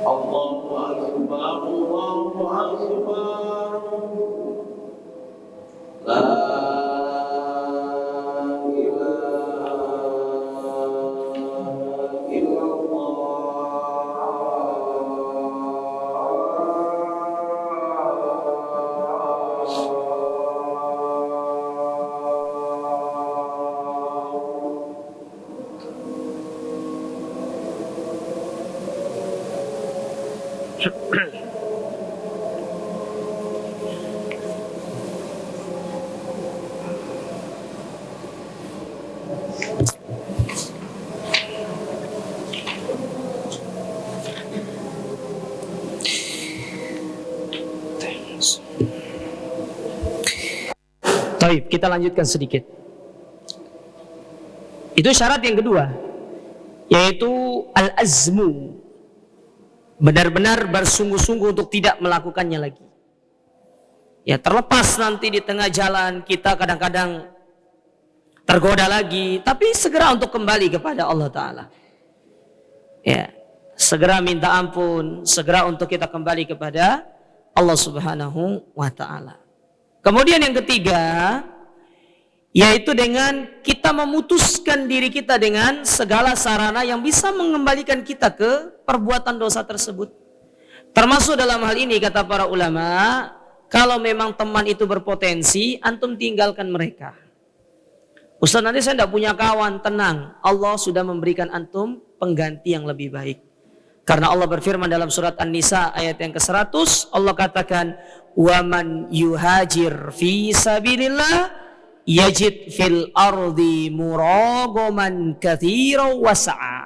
الله أكبر الله أكبر لا إله إلا الله. Baik, kita lanjutkan sedikit. Itu syarat yang kedua, yaitu al-azmu. Benar-benar bersungguh-sungguh untuk tidak melakukannya lagi. Ya, terlepas nanti di tengah jalan kita kadang-kadang tergoda lagi, tapi segera untuk kembali kepada Allah Ta'ala. Ya, segera minta ampun, segera untuk kita kembali kepada Allah Subhanahu wa Ta'ala. Kemudian yang ketiga, yaitu dengan kita memutuskan diri kita dengan segala sarana yang bisa mengembalikan kita ke perbuatan dosa tersebut. Termasuk dalam hal ini kata para ulama, kalau memang teman itu berpotensi, antum tinggalkan mereka. Ustaz, nanti saya tidak punya kawan, tenang. Allah sudah memberikan antum pengganti yang lebih baik. Karena Allah berfirman dalam surat An-Nisa ayat yang ke-100, Allah katakan, وَمَنْ يُهَاجِرْ فِي سَبِيلِ اللَّهِ يَجِدْ فِي الْأَرْضِ مُرَاغَمًا كَثِيرًا وَسَعًا.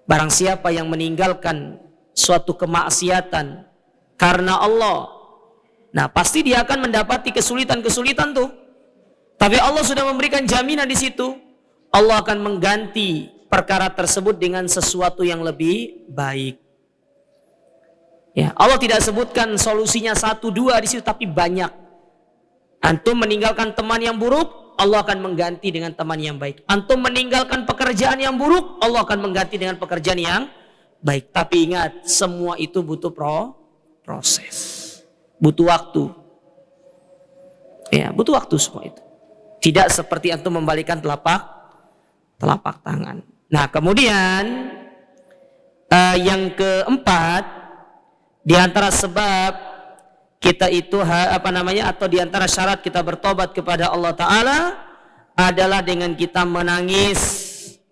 Barang siapa yang meninggalkan suatu kemaksiatan karena Allah, nah pasti dia akan mendapati kesulitan-kesulitan tuh. Tapi Allah sudah memberikan jaminan di situ. Allah akan mengganti perkara tersebut dengan sesuatu yang lebih baik. Ya, Allah tidak sebutkan solusinya 1, 2 di situ, tapi banyak. Antum meninggalkan teman yang buruk, Allah akan mengganti dengan teman yang baik. Antum meninggalkan pekerjaan yang buruk, Allah akan mengganti dengan pekerjaan yang baik. Tapi ingat, semua itu butuh proses. Butuh waktu. Ya, butuh waktu semua itu. Tidak seperti antum membalikan telapak tangan. Nah, kemudian yang keempat, di antara sebab kita itu atau di antara syarat kita bertobat kepada Allah Ta'ala adalah dengan kita menangis,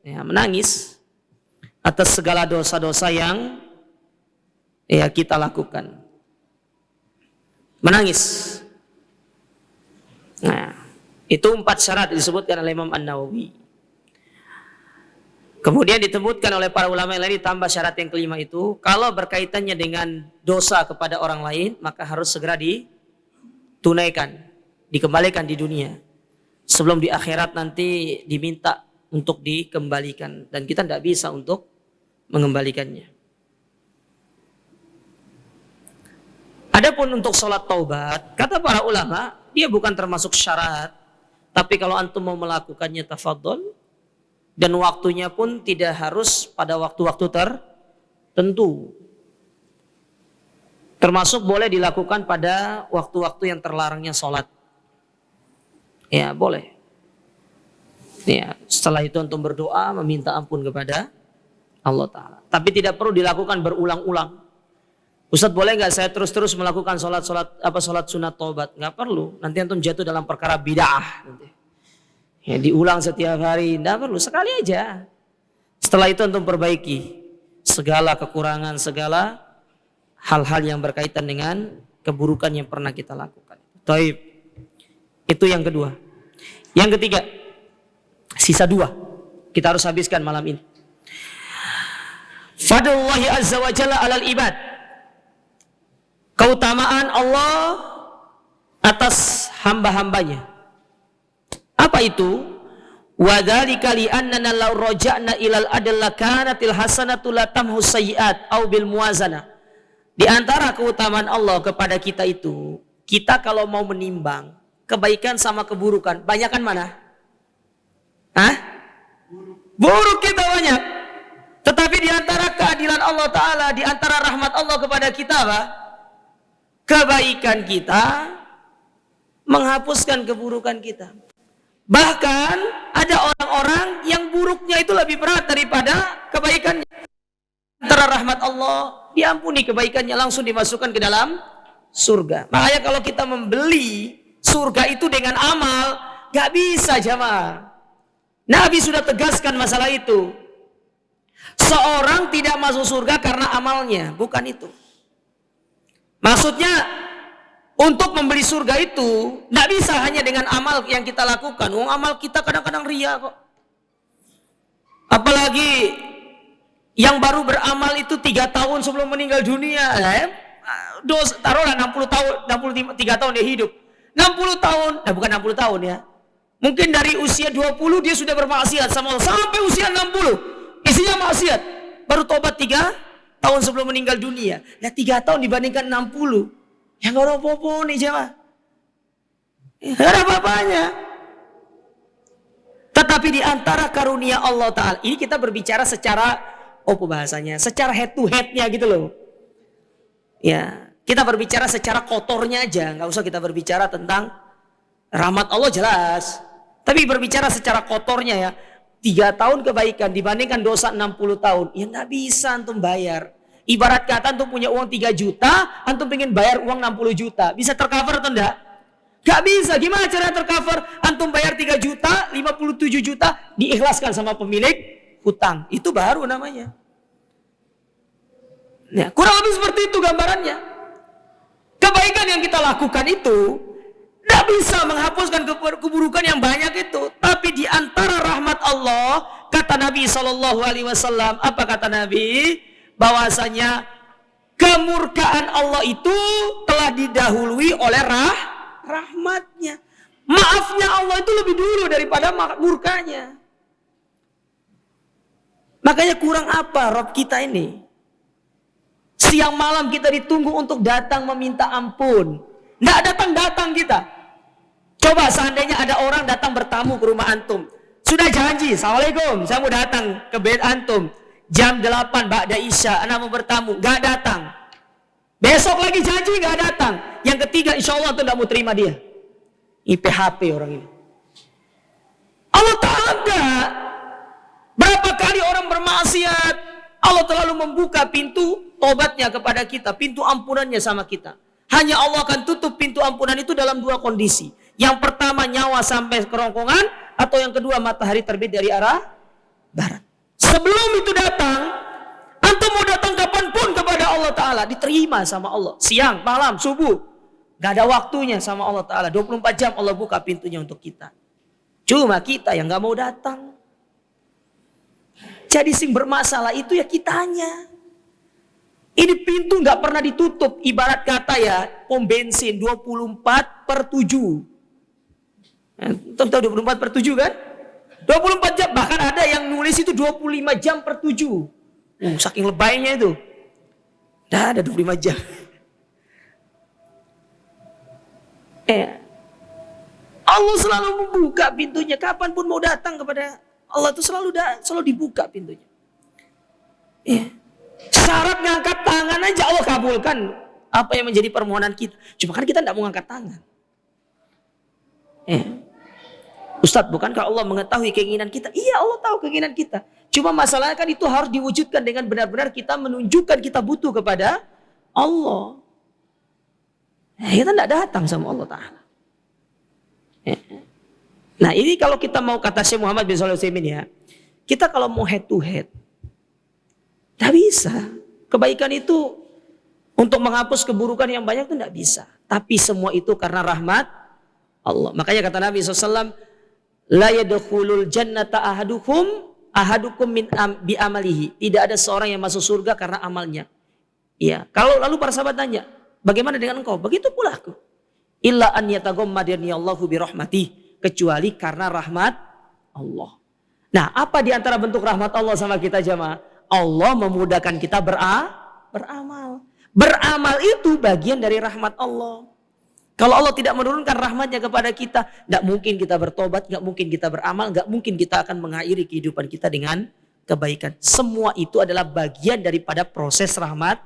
ya, menangis atas segala dosa-dosa yang ya kita lakukan. Menangis. Nah, itu 4 syarat disebutkan oleh Imam An-Nawawi. Kemudian disebutkan oleh para ulama yang lain, ditambah syarat yang kelima itu, kalau berkaitannya dengan dosa kepada orang lain, maka harus segera ditunaikan, dikembalikan di dunia. Sebelum di akhirat nanti diminta untuk dikembalikan. Dan kita tidak bisa untuk mengembalikannya. Adapun untuk sholat taubat, kata para ulama, dia bukan termasuk syarat. Tapi kalau antum mau melakukannya, tafadhol. Dan waktunya pun tidak harus pada waktu-waktu tertentu. Termasuk boleh dilakukan pada waktu-waktu yang terlarangnya sholat. Ya, boleh. Ya, setelah itu antum berdoa meminta ampun kepada Allah Ta'ala. Tapi tidak perlu dilakukan berulang-ulang. Ustadz, boleh nggak saya terus-terus melakukan sholat sunat taubat? Nggak perlu. Nanti antum jatuh dalam perkara bid'ah. Ya, diulang setiap hari. Nggak perlu. Sekali aja. Setelah itu antum perbaiki segala kekurangan, segala hal-hal yang berkaitan dengan keburukan yang pernah kita lakukan. Taib. Itu yang kedua. Yang ketiga, sisa 2. Kita harus habiskan malam ini. Fadlullahi azza wa jalla alal ibad. Keutamaan Allah atas hamba-hambanya. Apa itu? Wa dzalika li annana law raja'na ilal adl lakanatil hasanatu latamhu sayyi'at au bil muwazanah. Di antara keutamaan Allah kepada kita itu, kita kalau mau menimbang kebaikan sama keburukan, banyakan mana? Hah? Buruk kita banyak. Tetapi di antara keadilan Allah Ta'ala, di antara rahmat Allah kepada kita apa? Kebaikan kita menghapuskan keburukan kita. Bahkan ada orang-orang yang buruknya itu lebih berat daripada kebaikannya. Antara rahmat Allah, diampuni kebaikannya, langsung dimasukkan ke dalam surga. Makanya kalau kita membeli surga itu dengan amal, gak bisa jamaah. Nabi sudah tegaskan masalah itu. Seorang tidak masuk surga karena amalnya, bukan itu. Maksudnya untuk membeli surga itu tidak bisa hanya dengan amal yang kita lakukan. Amal kita kadang-kadang ria kok. Apalagi yang baru beramal itu 3 tahun sebelum meninggal dunia. Taruhlah 60 tahun, 63 tahun dia hidup. 60 tahun, bukan 60 tahun ya. Mungkin dari usia 20 dia sudah bermaksiat sama Allah. Sampai usia 60, isinya maksiat. Baru tobat 3 tahun sebelum meninggal dunia. Nah 3 tahun dibandingkan 60. Ya gak ada apa-apa nih jemaah. Gak ada apa-apanya. Tetapi di antara karunia Allah Ta'ala, ini kita berbicara secara, bahasanya, secara head to headnya gitu loh. Ya, kita berbicara secara kotornya aja. Gak usah kita berbicara tentang rahmat Allah jelas. Tapi berbicara secara kotornya ya. 3 tahun kebaikan dibandingkan dosa 60 tahun. Ya gak bisa antum bayar. Ibarat kata antum punya uang 3 juta, antum pengen bayar uang 60 juta. Bisa tercover atau enggak? Gak bisa. Gimana cara tercover? Antum bayar 3 juta, 57 juta diikhlaskan sama pemilik hutang. Itu baru namanya. Ya, kurang lebih seperti itu gambarannya. Kebaikan yang kita lakukan itu tidak bisa menghapuskan keburukan yang banyak itu. Tapi di antara rahmat Allah, kata Nabi SAW, apa kata Nabi? Bahwasanya kemurkaan Allah itu telah didahului oleh rahmatnya. Maafnya Allah itu lebih dulu daripada murkanya. Makanya kurang apa Rob kita ini? Siang malam kita ditunggu untuk datang meminta ampun. Nggak datang-datang kita. Coba seandainya ada orang datang bertamu ke rumah antum. Sudah janji, Assalamualaikum, saya mau datang ke bed antum. Jam 8 ba'da isya, anak mau bertamu, gak datang. Besok lagi janji gak datang. Yang ketiga insya Allah tuh gak mau terima dia. IPHP orang ini. Allah Ta'ala enggak. Berapa kali orang bermaksiat, Allah terlalu membuka pintu tobatnya kepada kita, pintu ampunannya sama kita. Hanya Allah akan tutup pintu ampunan itu dalam 2 kondisi. Yang pertama nyawa sampai kerongkongan, atau yang kedua matahari terbit dari arah barat. Sebelum itu datang, antum mau datang kapanpun kepada Allah Ta'ala, diterima sama Allah. Siang, malam, subuh. Gak ada waktunya sama Allah Ta'ala. 24 jam Allah buka pintunya untuk kita. Cuma kita yang gak mau datang. Jadi sing bermasalah itu ya kitanya. Ini pintu gak pernah ditutup. Ibarat kata ya, pom bensin 24/7. Antum tahu 24/7 kan? 24 jam, bahkan ada yang nulis itu 25 jam per 7. Saking lebaynya itu. Dah ada 25 jam. Allah selalu membuka pintunya. Kapanpun mau datang kepada Allah itu selalu dibuka pintunya. Syarat ngangkat tangan aja Allah kabulkan apa yang menjadi permohonan kita. Cuma kan kita tidak mau ngangkat tangan. Ustadz, bukankah Allah mengetahui keinginan kita? Iya, Allah tahu keinginan kita. Cuma masalahnya kan itu harus diwujudkan dengan benar-benar kita menunjukkan kita butuh kepada Allah. Kita tidak datang sama Allah Ta'ala. Nah ini kalau kita mau kata Syekh Muhammad bin Shalih Al-Utsaimin ya, kita kalau mau head to head, tidak bisa. Kebaikan itu untuk menghapus keburukan yang banyak itu tidak bisa. Tapi semua itu karena rahmat Allah. Makanya kata Nabi SAW, la yadkhulul jannata ahadukum min bi amalihi. Tidak ada seorang yang masuk surga karena amalnya. Ya, kalau lalu para sahabat tanya, bagaimana dengan engkau? Begitu pula aku. Illa an yataghammadani Allahu bi rahmatih, kecuali karena rahmat Allah. Nah, apa di antara bentuk rahmat Allah sama kita jamaah? Allah memudahkan kita beramal. Beramal itu bagian dari rahmat Allah. Kalau Allah tidak menurunkan rahmatnya kepada kita, tidak mungkin kita bertobat, tidak mungkin kita beramal, tidak mungkin kita akan mengakhiri kehidupan kita dengan kebaikan. Semua itu adalah bagian daripada proses rahmat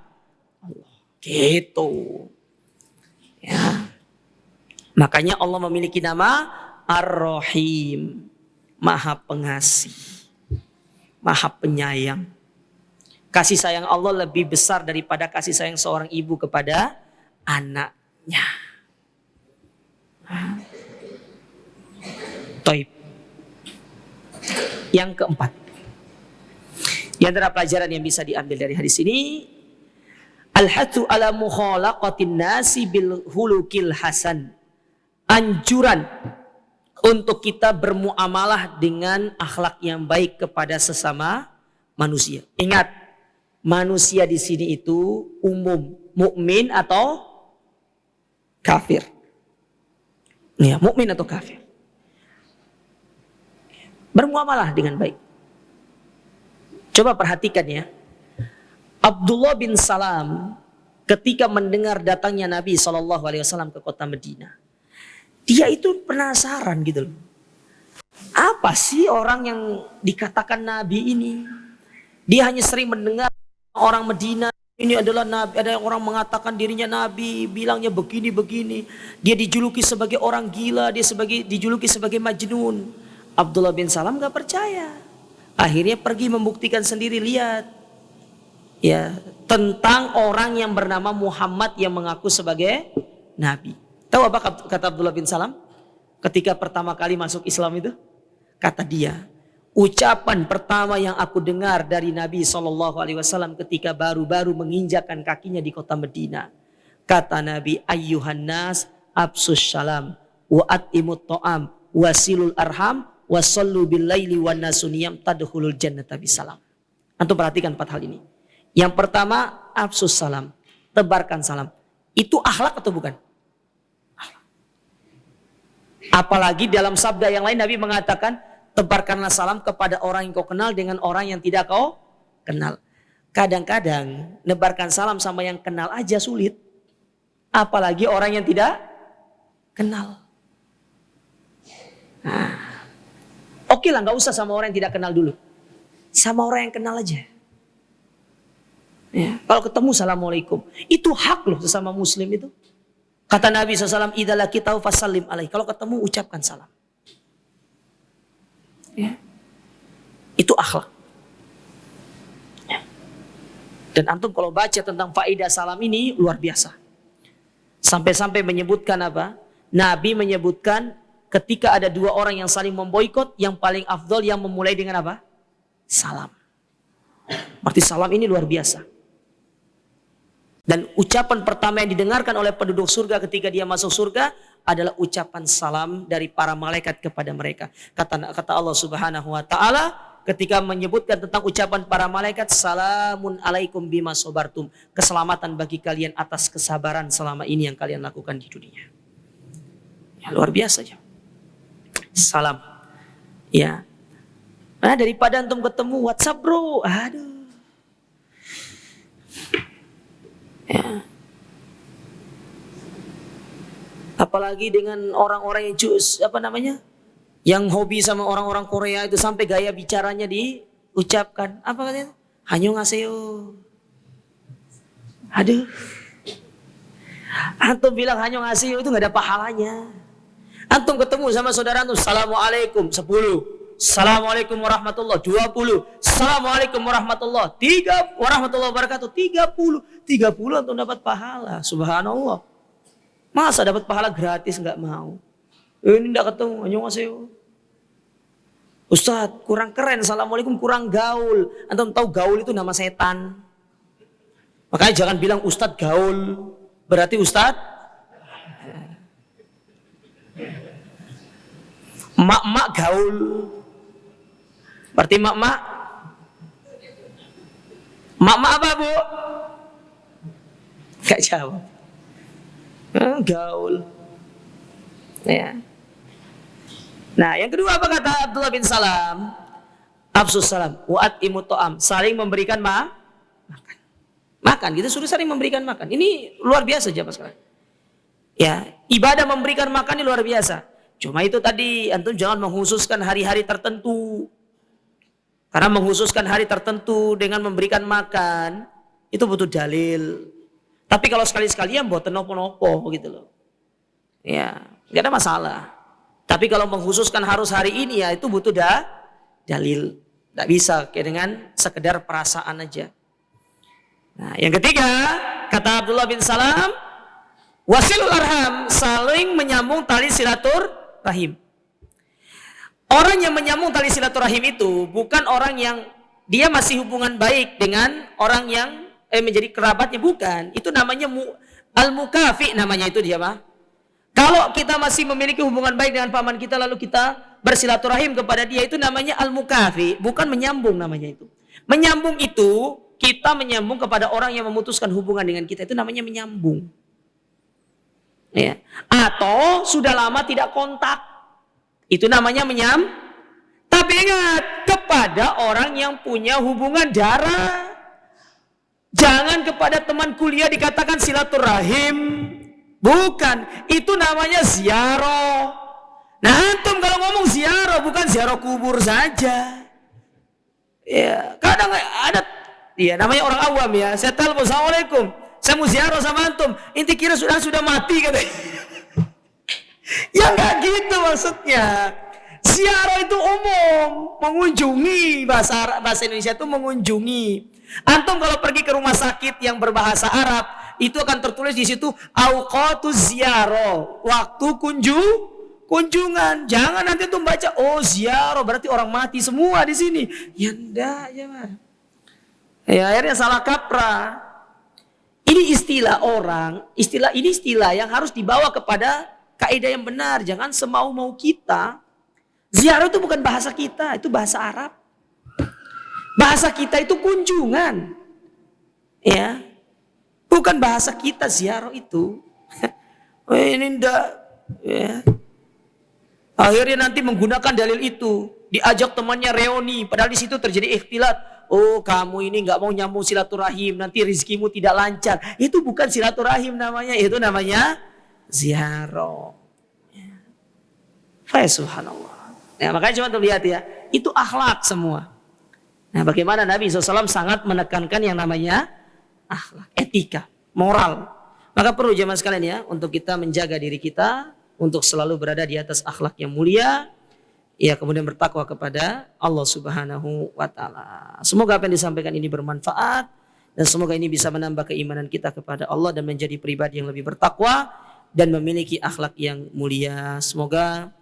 Allah. Gitu. Ya. Makanya Allah memiliki nama Ar-Rahim, Maha Pengasih, Maha Penyayang. Kasih sayang Allah lebih besar daripada kasih sayang seorang ibu kepada anaknya. Taib. Yang keempat, di antara pelajaran yang bisa diambil dari hadis ini, al-hathu ala mukhalaqatin nasi bil hulukil hasan. Anjuran untuk kita bermuamalah dengan akhlak yang baik kepada sesama manusia. Ingat, manusia di sini itu umum, mukmin atau kafir. Ya, mukmin atau kafir. Bermuamalah dengan baik. Coba perhatikan ya. Abdullah bin Salam ketika mendengar datangnya Nabi SAW ke kota Madinah, dia itu penasaran gitu loh. Apa sih orang yang dikatakan Nabi ini? Dia hanya sering mendengar orang Madinah ini adalah Nabi, ada orang mengatakan dirinya Nabi, bilangnya begini-begini. Dia dijuluki sebagai orang gila, dia dijuluki sebagai Majnun. Abdullah bin Salam gak percaya. Akhirnya pergi membuktikan sendiri, lihat. Ya, tentang orang yang bernama Muhammad yang mengaku sebagai Nabi. Tahu apa kata Abdullah bin Salam? Ketika pertama kali masuk Islam itu, kata dia, ucapan pertama yang aku dengar dari Nabi SAW ketika baru-baru menginjakkan kakinya di kota Madinah. Kata Nabi, ayyuhan nas absus salam wa atimut ta'am wasilul arham wasallu bil laili wan nasuniyam tadkhulul jannata bisalam. Antum perhatikan 4 hal ini. Yang pertama, absus salam, tebarkan salam. Itu akhlak atau bukan? Apalagi dalam sabda yang lain Nabi mengatakan, tebarkanlah salam kepada orang yang kau kenal dengan orang yang tidak kau kenal. Kadang-kadang nebarkan salam sama yang kenal aja sulit. Apalagi orang yang tidak kenal. Nah, oke lah, gak usah sama orang yang tidak kenal dulu. Sama orang yang kenal aja. Ya, kalau ketemu assalamualaikum. Itu hak loh sesama muslim itu. Kata Nabi SAW, idza laqitahu fasallim alaihi. Kalau ketemu ucapkan salam. Ya. Itu akhlak. Ya. Dan antum kalau baca tentang faedah salam ini luar biasa. Sampai-sampai menyebutkan apa? Nabi menyebutkan ketika ada 2 orang yang saling memboikot, yang paling afdol yang memulai dengan apa? Salam. Berarti salam ini luar biasa. Dan ucapan pertama yang didengarkan oleh penduduk surga ketika dia masuk surga adalah ucapan salam dari para malaikat kepada mereka. Kata Allah Subhanahu wa taala ketika menyebutkan tentang ucapan para malaikat, salamun alaikum bima sabartum. Keselamatan bagi kalian atas kesabaran selama ini yang kalian lakukan di dunia. Ya, luar biasa ya. Salam. Ya. Nah, daripada antum ketemu WhatsApp, bro. Aduh. Ya. Apalagi dengan orang-orang yang yang hobi sama orang-orang Korea itu sampai gaya bicaranya diucapkan. Apa katanya? Annyeonghaseyo. Aduh. Antum bilang annyeonghaseyo itu gak ada pahalanya. Antum ketemu sama saudara antum, Assalamualaikum 10, Assalamualaikum warahmatullah 20, Assalamualaikum warahmatullah 3, warahmatullah wabarakatuh 30 antum dapat pahala. Subhanallah. Masa dapat pahala gratis nggak mau? Ini nggak ketemu, annyeonghaseyo. Ustadz, kurang keren, Assalamualaikum kurang gaul. Antum tahu gaul itu nama setan. Makanya jangan bilang Ustadz gaul, berarti Ustadz mak-mak gaul. Berarti mak-mak apa bu? Gak jawab. Gaul. Ya. Nah yang kedua apa kata Abdullah bin Salam? Afsus salam. Wa'at imut to'am. Saling memberikan makan. Makan gitu, suruh saling memberikan makan. Ini luar biasa jamaah sekalian. Ya, ibadah memberikan makan ini luar biasa. Cuma itu tadi, antum jangan menghususkan hari-hari tertentu. Karena menghususkan hari tertentu dengan memberikan makan, itu butuh dalil. Tapi kalau sekali-sekali ya buat nopo-nopo gitu loh. Ya, nggak ada masalah. Tapi kalau menghususkan harus hari ini ya itu butuh dalil. Nggak bisa kayak dengan sekedar perasaan aja. Nah, yang ketiga, kata Abdullah bin Salam, wasilul arham, saling menyambung tali silaturahim. Orang yang menyambung tali silaturahim itu bukan orang yang dia masih hubungan baik dengan orang yang menjadi kerabatnya, bukan. Itu namanya al-mukafi namanya itu dia mah. Kalau kita masih memiliki hubungan baik dengan paman kita lalu kita bersilaturahim kepada dia, itu namanya al-mukafi, bukan menyambung namanya itu. Menyambung itu kita menyambung kepada orang yang memutuskan hubungan dengan kita, itu namanya menyambung. Ya. Atau sudah lama tidak kontak, itu namanya Tapi ingat, kepada orang yang punya hubungan darah. Jangan kepada teman kuliah dikatakan silaturahim. Bukan, itu namanya ziarah. Nah antum kalau ngomong ziarah bukan ziarah kubur saja. Ya, kadang ada ya namanya orang awam ya. Saya telepon, Assalamualaikum, saya mau ziarah sama antum. Inti kira sudah mati katanya. Ya nggak gitu maksudnya. Ziarah itu umum, mengunjungi, bahasa Indonesia itu mengunjungi. Antum kalau pergi ke rumah sakit yang berbahasa Arab, itu akan tertulis di situ auqatuz ziarah, waktu kunjungan. Jangan nanti tuh baca oh ziarah berarti orang mati semua di sini. Ya enggak, ya Mas. Ya akhirnya salah kaprah. Ini istilah orang, istilah yang harus dibawa kepada kaidah yang benar. Jangan semau-mau kita. Ziarah itu bukan bahasa kita, itu bahasa Arab. Bahasa kita itu kunjungan. Ya. Bukan bahasa kita ziarah itu. Ini ndak ya. Akhirnya nanti menggunakan dalil itu, diajak temannya reuni, padahal di situ terjadi ikhtilat. Oh, kamu ini nggak mau nyambung silaturahim, nanti rezekimu tidak lancar. Itu bukan silaturahim namanya, itu namanya ziarah. Ya. Subhanallah. Nah, makanya cuma tuh lihat ya, itu akhlak semua. Nah, bagaimana Nabi SAW sangat menekankan yang namanya akhlak, etika, moral. Maka perlu jemaah sekalian ya, untuk kita menjaga diri kita, untuk selalu berada di atas akhlak yang mulia, ya kemudian bertakwa kepada Allah Subhanahu wa Ta'ala. Semoga apa yang disampaikan ini bermanfaat, dan semoga ini bisa menambah keimanan kita kepada Allah dan menjadi pribadi yang lebih bertakwa dan memiliki akhlak yang mulia. Semoga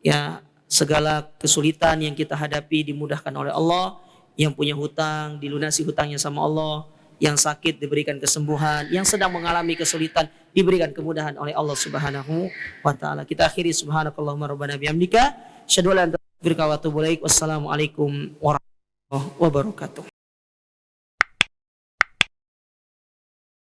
ya segala kesulitan yang kita hadapi dimudahkan oleh Allah, yang punya hutang dilunasi hutangnya sama Allah, yang sakit diberikan kesembuhan, yang sedang mengalami kesulitan diberikan kemudahan oleh Allah Subhanahu wa Ta'ala. Kita akhiri subhanakallahumma rabbana bihamdika asyhadu an la ilaha illa anta astaghfiruka wa atubu ilaik. Wassalamualaikum warahmatullahi wabarakatuh.